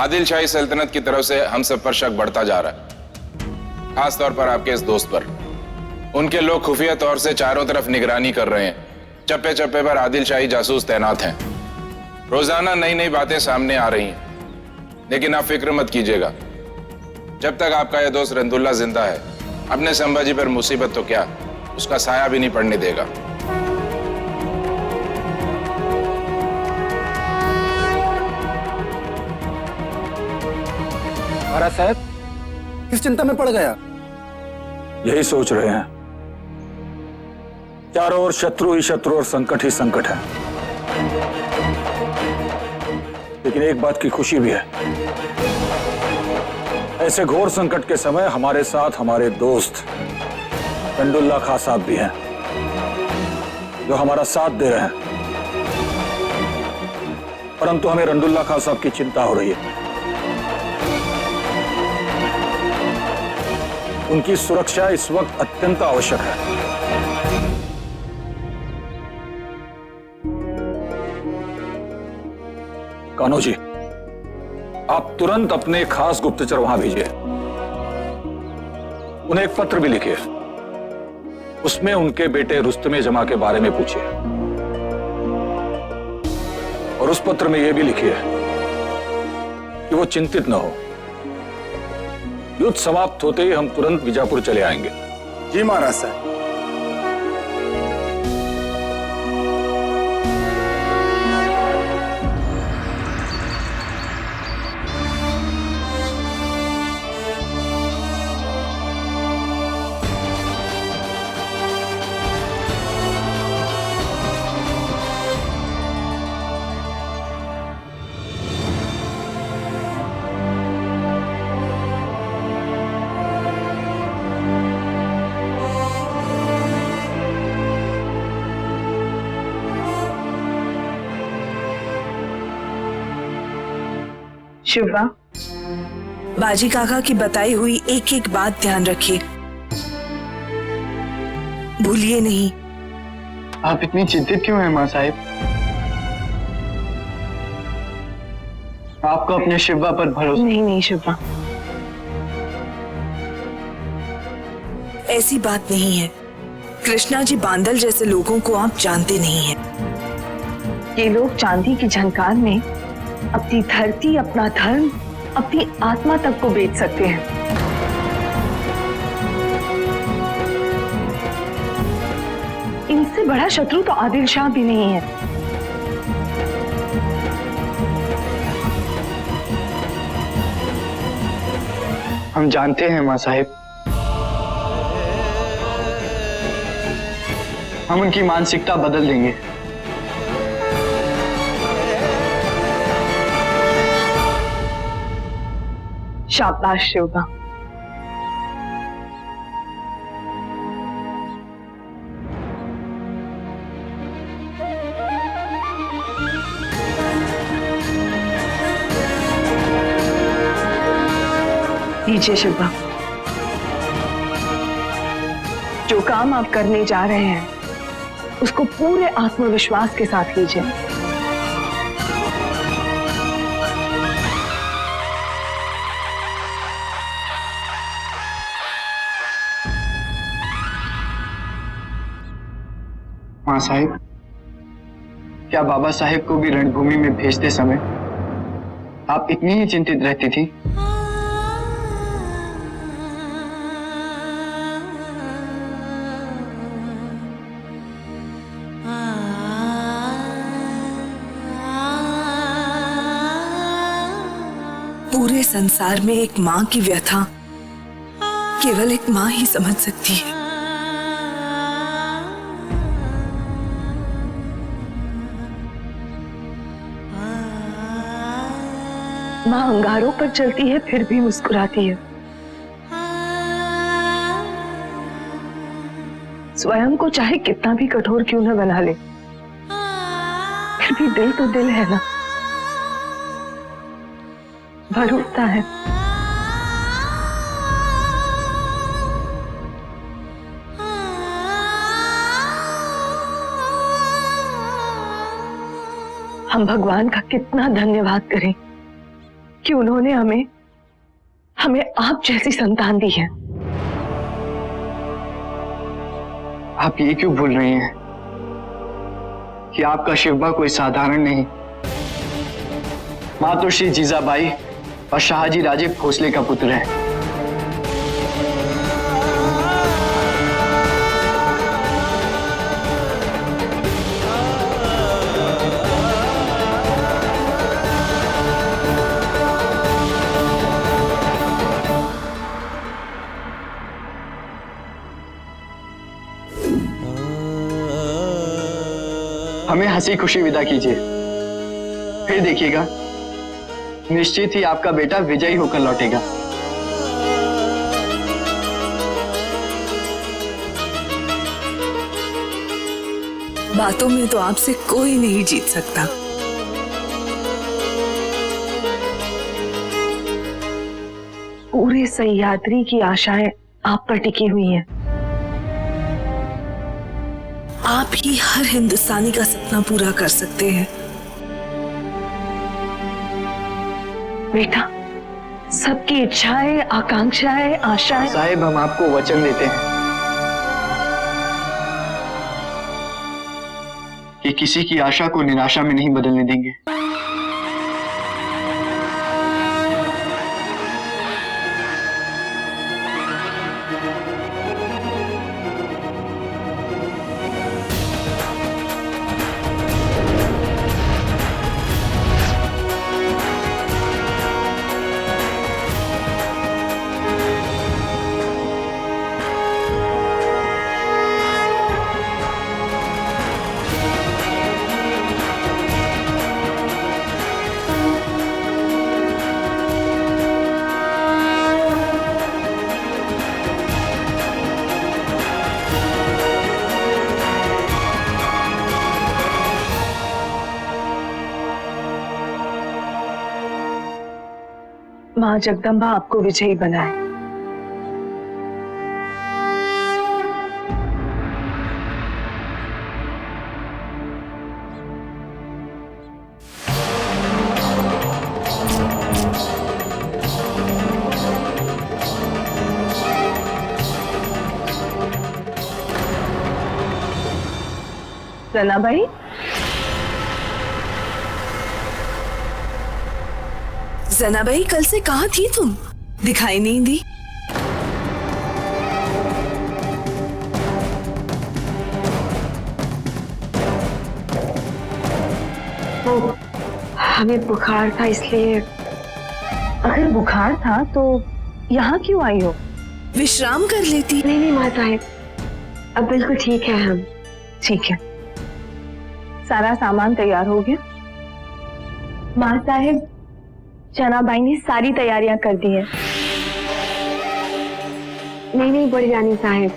आदिल शाही सल्तनत की तरफ से हम सब पर शक बढ़ता जा रहा है, खास तौर पर आपके इस दोस्त पर। उनके लोग खुफिया तौर से चारों तरफ निगरानी कर रहे हैं। चप्पे चप्पे पर आदिल शाही जासूस तैनात हैं। रोजाना नई नई बातें सामने आ रही हैं। लेकिन आप फिक्र मत कीजिएगा, जब तक आपका यह दोस्त रंदुल्ला जिंदा है, अपने संभाजी पर मुसीबत तो क्या, उसका साया भी नहीं पड़ने देगा। महाराज साहब किस चिंता में पड़ गया? यही सोच रहे हैं, चारों ओर शत्रु ही शत्रु और संकट ही संकट है। लेकिन एक बात की खुशी भी है, ऐसे घोर संकट के समय हमारे साथ हमारे दोस्त रंदुल्ला खां साहब भी हैं, जो हमारा साथ दे रहे हैं। परंतु हमें रंदुल्ला खां साहब की चिंता हो रही है। उनकी सुरक्षा इस वक्त अत्यंत आवश्यक है। कान्हो जी, आप तुरंत अपने खास गुप्तचर वहां भेजिए। उन्हें एक पत्र भी लिखिए, उसमें उनके बेटे रुस्तमे जमा के बारे में पूछिए। और उस पत्र में यह भी लिखिए कि वो चिंतित न हो, युद्ध समाप्त होते ही हम तुरंत बीजापुर चले आएंगे। जी महाराज साहब। शिवा, बाजी काका की बताई हुई एक एक बात ध्यान रखिए, भूलिए नहीं। आप इतनी चिंतित क्यों हैं मां साहिब? आपको अपने शिवा पर भरोसा नहीं शिवा, ऐसी बात नहीं है। कृष्णा जी बांदल जैसे लोगों को आप जानते नहीं हैं। ये लोग चांदी की झनकार में अपनी धरती, अपना धर्म, अपनी आत्मा तक को बेच सकते हैं। इनसे बड़ा शत्रु तो आदिल शाह भी नहीं है। हम जानते हैं मां साहिब, हम उनकी मानसिकता बदल देंगे। शाबाश शिवा। लीजिए शिवा, जो काम आप करने जा रहे हैं उसको पूरे आत्मविश्वास के साथ कीजिए। मां साहिब, क्या बाबा साहेब को भी रणभूमि में भेजते समय आप इतनी ही चिंतित रहती थी? पूरे संसार में एक मां की व्यथा केवल एक मां ही समझ सकती है। मां अंगारों पर चलती है फिर भी मुस्कुराती है। स्वयं को चाहे कितना भी कठोर क्यों न बना ले, फिर भी दिल तो दिल है ना, भर उठता है। हम भगवान का कितना धन्यवाद करें कि उन्होंने हमें आप जैसी संतान दी है। आप ये क्यों भूल रही हैं कि आपका शिवबा कोई साधारण नहीं, मातोश्री जीजाबाई और शाहजी राजे भोसले का पुत्र है। हमें हंसी खुशी विदा कीजिए, फिर देखिएगा निश्चित ही आपका बेटा विजयी होकर लौटेगा। बातों में तो आपसे कोई नहीं जीत सकता। पूरे सह्याद्री की आशाएं आप पर टिकी हुई हैं। आप ही हर हिंदुस्तानी का सपना पूरा कर सकते हैं। बेटा, सबकी इच्छाएं, आकांक्षाएं, आशाएं। साहिब, हम आपको वचन देते हैं कि किसी की आशा को निराशा में नहीं बदलने देंगे। मां जगदम्बा आपको विजयी बनाए। जनाबाई, जनाबाई, कल से कहाँ थी तुम? दिखाई नहीं दी। हमें बुखार था इसलिए। अगर बुखार था तो यहाँ क्यों आई हो? विश्राम कर लेती। नहीं माँ साहिब, अब बिल्कुल ठीक है हम। ठीक है, सारा सामान तैयार हो गया? माँ साहिब, जनाबाई ने सारी तैयारियां कर दी हैं। नहीं बड़ी रानी साहिब,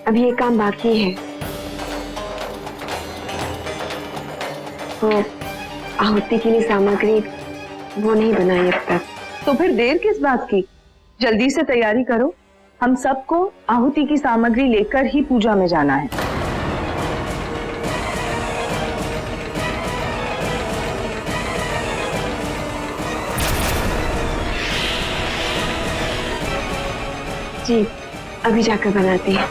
अभी एक काम बाकी है। वो आहुति के लिए सामग्री वो नहीं बनाई अब तक। तो फिर देर किस बात की? जल्दी से तैयारी करो। हम सबको आहुति की सामग्री लेकर ही पूजा में जाना है। जी, अभी जाकर बनाते हैं।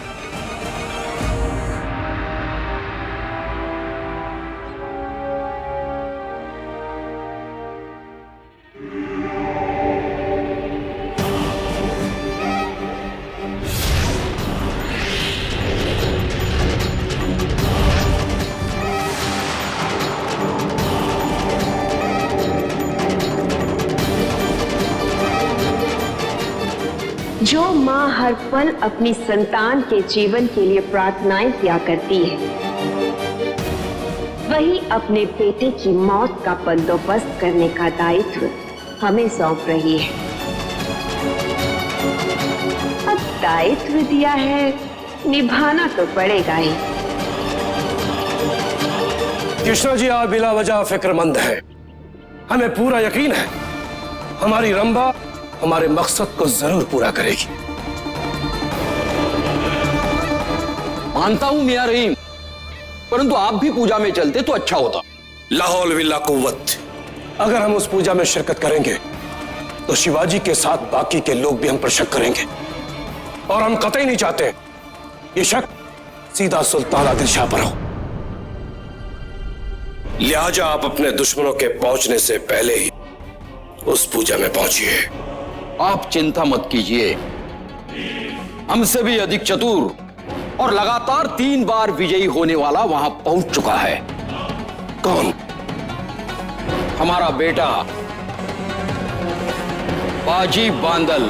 जो माँ हर पल अपनी संतान के जीवन के लिए प्रार्थनाएं किया करती है, वही अपने बेटे की मौत का बंदोबस्त करने का दायित्व हमें सौंप रही है। अब दायित्व दिया है, निभाना तो पड़ेगा ही। कृष्णा जी आप बिला वजह फिक्रमंद है। हमें पूरा यकीन है हमारी रंभा हमारे मकसद को जरूर पूरा करेगी। मानता हूं मियां रहीम, परंतु आप भी पूजा में चलते तो अच्छा होता। लाहौल विला कुव्वत, अगर हम उस पूजा में शिरकत करेंगे तो शिवाजी के साथ बाकी के लोग भी हम पर शक करेंगे, और हम कतई नहीं चाहते ये शक सीधा सुल्तान आदिल शाह पर हो। लिहाजा आप अपने दुश्मनों के पहुंचने से पहले ही उस पूजा में पहुंचिए। आप चिंता मत कीजिए, हमसे भी अधिक चतुर और लगातार 3 बार विजयी होने वाला वहां पहुंच चुका है। कौन? हमारा बेटा बाजी बांदल।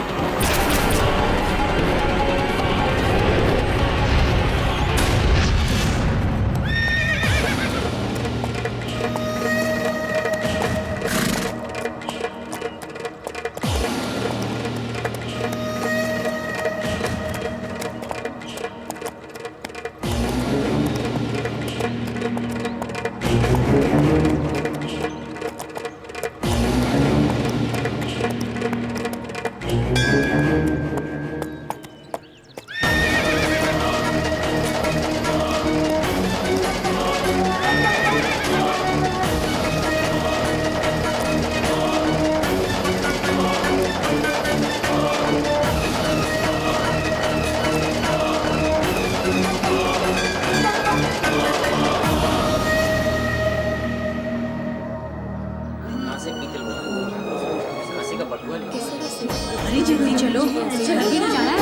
अरे जल्दी चलो, जल्दी ना जाना है।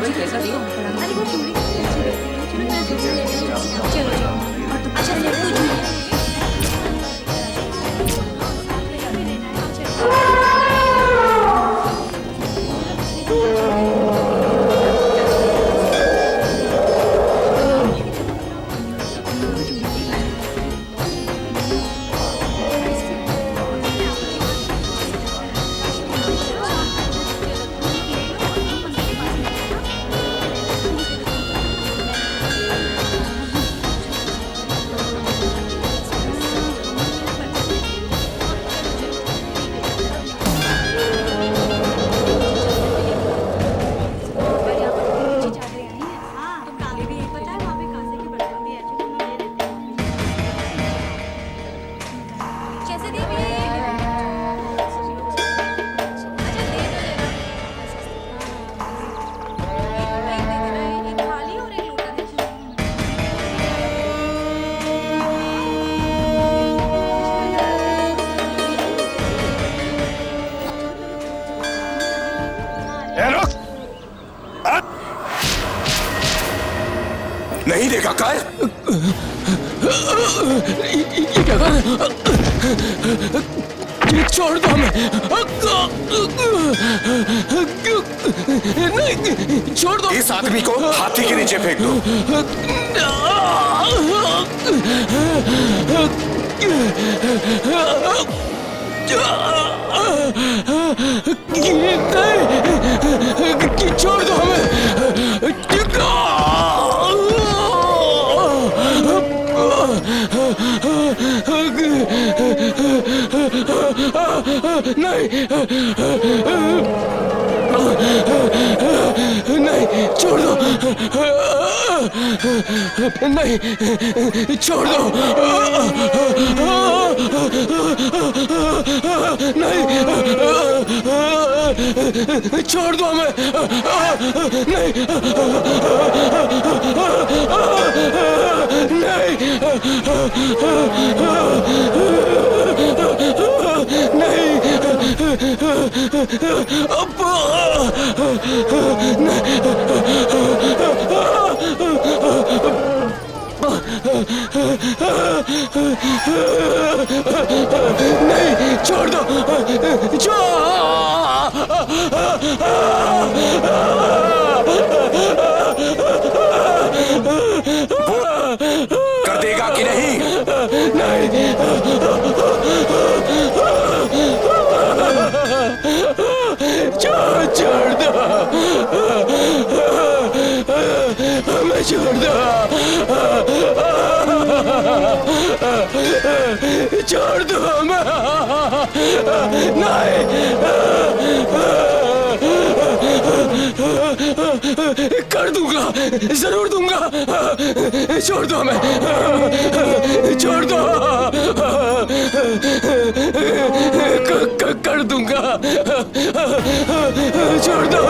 अरे कैसा दियो? अरे वो चूड़ी। चलो चलो। अच्छा लड्डू चूड़ी। नहीं देखा काय? ये छोड़ दो हमें। नहीं छोड़ दो। इस आदमी को हाथी के नीचे फेंक दो। छोड़ दो हमें। नहीं नहीं छोड़ दो। नहीं छोड़ दो। नहीं छोड़ दो हमें। नहीं नहीं नहीं छोड़ दो। कर देगा कि नहीं? नहीं छोड़ दो हमें, छोड़ दो, छोड़ दो हमें। नहीं कर दूंगा, जरूर दूंगा। छोड़ दो हमें, छोड़ दो। कर दूंगा, छोड़ दो।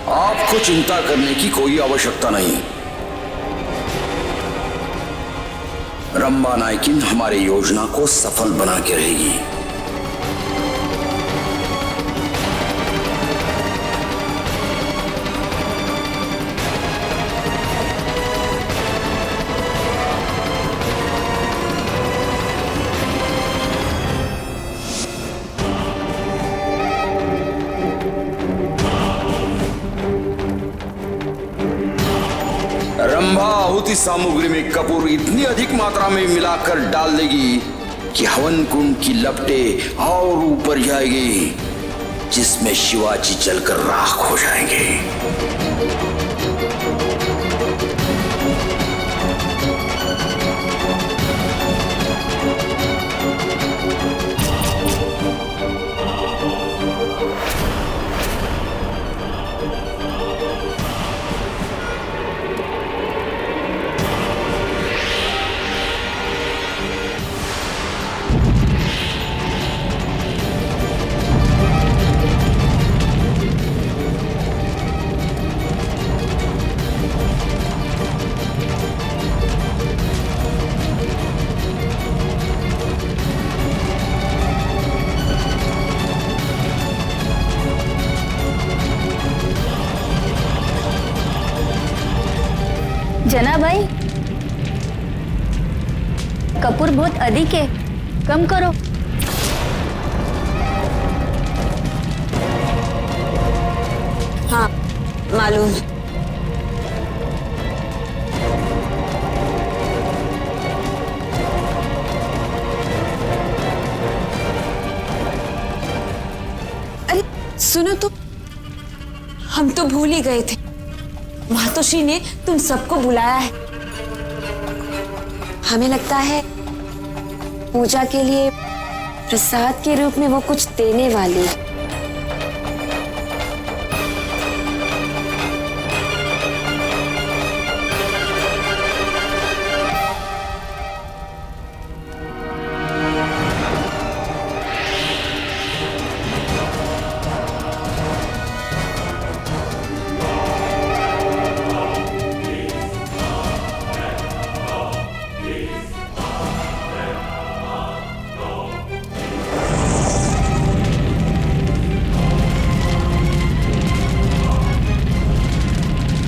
आपको चिंता करने की कोई आवश्यकता नहीं। रंभा नायकिन हमारी योजना को सफल बना के रहेगी। रंभा आहुति सामग्री में कपूर इतनी अधिक मात्रा में मिलाकर डाल देगी कि हवन कुंड की लपटें और ऊपर जाएगी, जिसमें शिवाजी जलकर राख हो जाएंगे। जना भाई, कपूर बहुत अधिक है, कम करो। हाँ मालूम। अरे सुनो तो, हम तो भूल ही गए थे। मातोश्री ने तुम सबको बुलाया है। हमें लगता है पूजा के लिए प्रसाद के रूप में वो कुछ देने वाली है।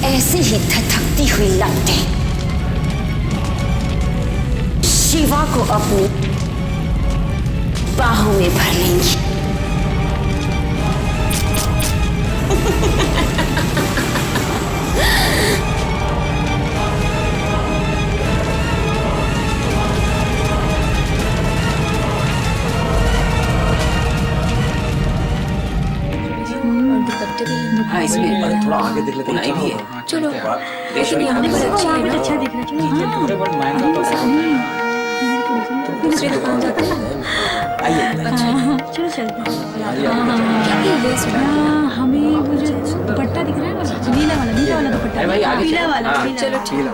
ऐसे ही थकती हुई लपटें शिवा को अपनी बाहों में भर लेंगी। हाँ इसमें थोड़ा आगे देख लेते हैं भी है। चलो लेकिन यहाँ पर अच्छा दिख रहा है। दूसरी दुकान जाते हैं। आइए चलो चलते हैं। हमें वो जो दुपट्टा दिख रहा है ना, नीला वाला दुपट्टा, पीला वाला। चलो ठीक है,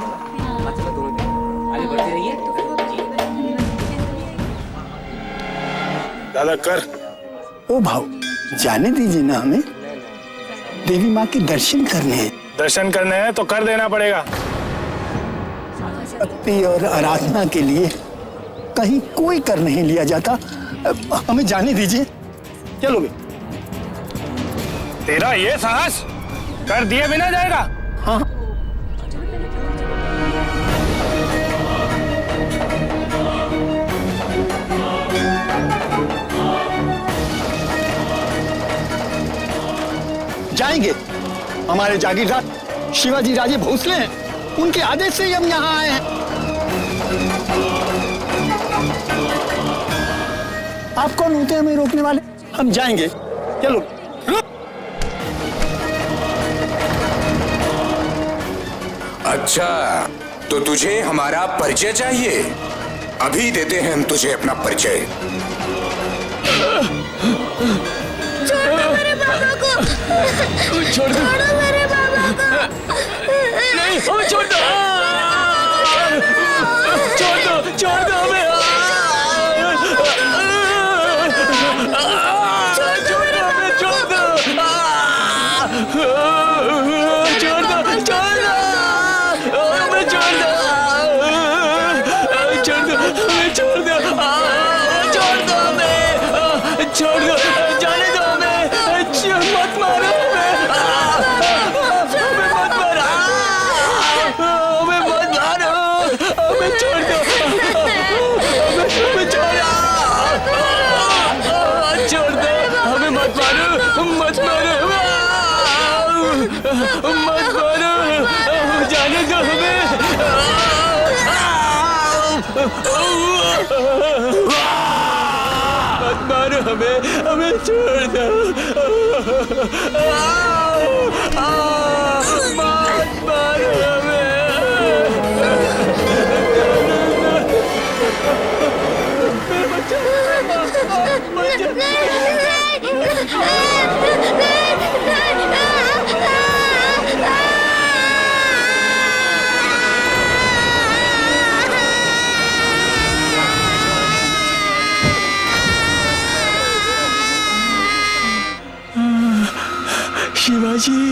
आगे बढ़ते रहिए। दादा कर। ओ भाव, जाने दीजिए ना, हमें देवी माँ के दर्शन करने हैं। दर्शन करने हैं तो कर देना पड़ेगा। भक्ति और आराधना के लिए कहीं कोई कर नहीं लिया जाता। हमें जाने दीजिए। चलो बे। तेरा ये साहस कर दिए बिना जाएगा? हाँ जाएंगे। हमारे जागीरदार शिवाजी राजे भोसले हैं, उनके आदेश से ही हम यहाँ आए हैं। आप कौन होते हैं हमें रोकने वाले? हम जाएंगे, चलो। अच्छा, तो तुझे हमारा परिचय चाहिए? अभी देते हैं हम तुझे अपना परिचय। छोड़ दो मेरे पापा को, छोड़ दो मेरे पापा को। नहीं, हमें छोड़ दो, छोड़ दो, छोड़ दो हमें, छोड़ दो हमें, छोड़ दो, छोड़ दो, छोड़ दो हमें, छोड़ दो, छोड़ दो हमें, छोड़ दो, छोड़ दो हमें, छोड़ दो, जाने दो हमें, मत मारो हमें, हमें मत मारो, हमें मत मारो, हमें छोड़ दो, हमें छोड़ दो, हमें मत मारो, मत मारो, मत मारो, जाने दो हमें, मत मारो हमें, हमें छोड़ दो, मत मारो हमें। शिवाजी,